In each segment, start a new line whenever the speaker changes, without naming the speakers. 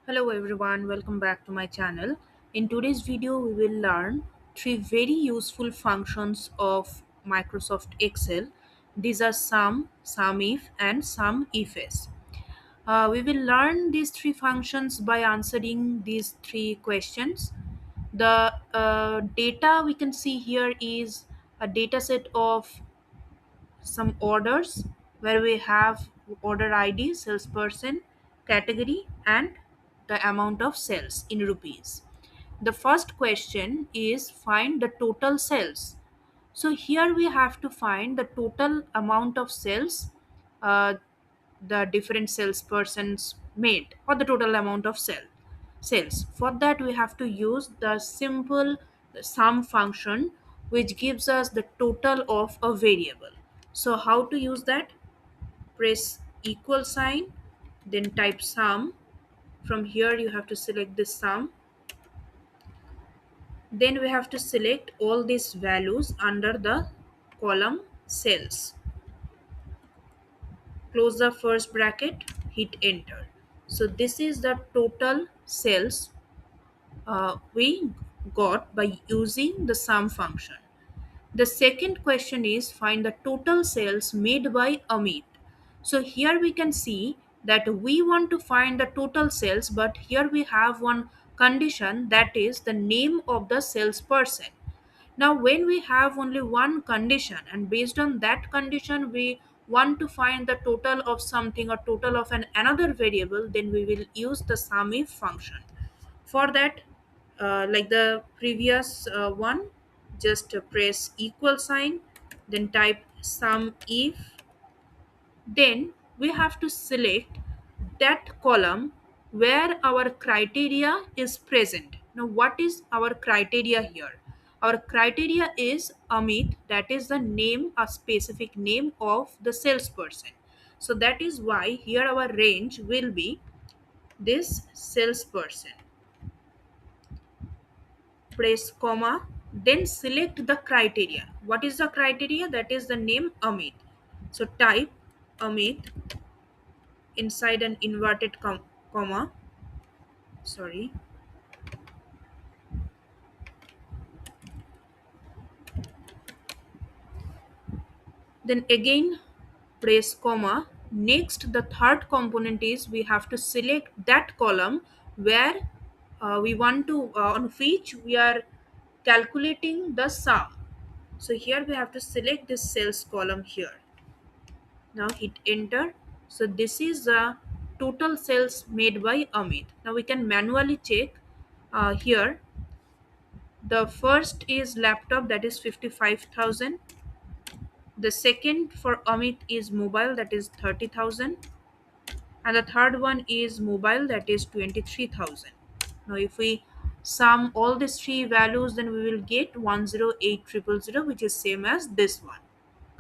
Hello everyone, welcome back to my channel. In today's video, we will learn three very useful functions of Microsoft Excel. These are SUM, SUMIF and SUMIFS. We will learn these three functions by answering these three questions. The data we can see here is a data set of some orders where we have order ID, salesperson, category, and the amount of sales in rupees. The first question is find the total sales. So here we have to find the total amount of sales the different salespersons made, or the total amount of sales. For that we have to use the simple sum function, which gives us the total of a variable. So how to use that? Press equal sign, then type sum. From here you have to select the sum. Then we have to select all these values under the column sales. Close the first bracket, hit enter. So this is the total sales we got by using the sum function. The second question is find the total sales made by Amit. So here we can see that we want to find the total sales, but here we have one condition, that is the name of the salesperson. Now, when we have only one condition and based on that condition we want to find the total of something or total of another variable, then we will use the SUMIF function. For that, like the previous one, just press equal sign, then type SUMIF. Then we have to select that column where our criteria is present. Now, what is our criteria here? Our criteria is Amit, that is the name, a specific name of the salesperson. So that is why here our range will be this salesperson. Press comma, then select the criteria. What is the criteria? That is the name Amit. So type Amit inside an inverted comma, sorry. Then again press comma. Next, the third component is we have to select that column where we want to on which we are calculating the sum. So here we have to select this sales column here. Now hit enter. So this is the total sales made by Amit. Now we can manually check here. The first is laptop, that is 55,000. The second for Amit is mobile, that is 30,000. And the third one is mobile, that is 23,000. Now if we sum all these three values, then we will get 108,000, which is same as this one.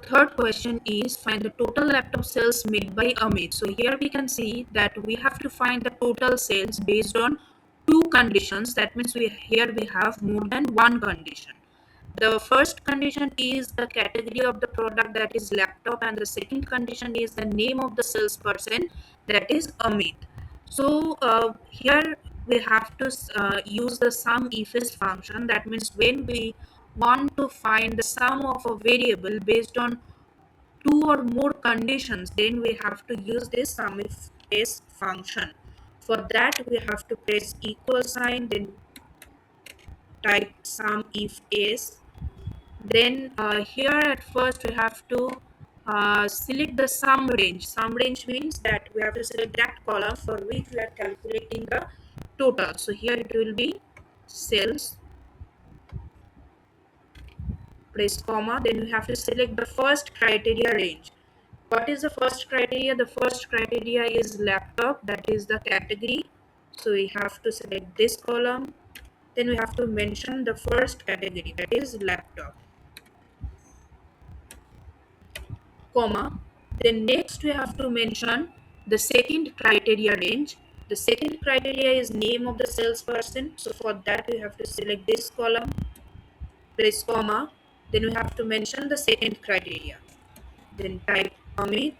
Third question is find the total laptop sales made by Amit. So here we can see that we have to find the total sales based on two conditions. That means here we have more than one condition. The first condition is the category of the product, that is laptop, and the second condition is the name of the salesperson, that is Amit. So here we have to use the sum ifs function. That means when we want to find the sum of a variable based on two or more conditions, then we have to use this sum ifs function. For that we have to press equal sign, then type sum ifs. Then here at first we have to select the sum range. Sum range means that we have to select that column for which we are calculating the total. So here it will be sales. Press comma, then we have to select the first criteria range. What is the first criteria? The first criteria is laptop, that is the category. So we have to select this column. Then we have to mention the first category, that is laptop, comma. Then next we have to mention the second criteria range. The second criteria is name of the salesperson. So for that we have to select this column, press comma. Then we have to mention the second criteria. Then type Amit,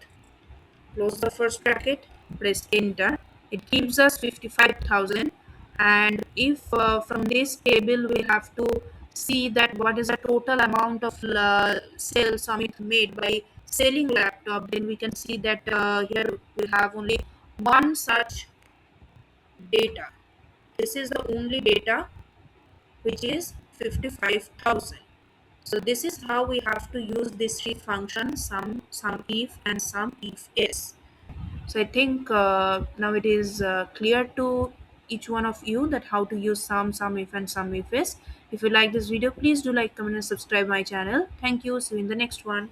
close the first bracket, press enter. It gives us 55,000. And if from this table we have to see that what is the total amount of sales Summit made by selling laptop, then we can see that here we have only one such data. This is the only data, which is 55,000. So this is how we have to use this three functions: sum if, and sum if s. So I think now it is clear to each one of you that how to use sum if, and sum if s. If you like this video, please do like, comment, and subscribe my channel. Thank you. See you in the next one.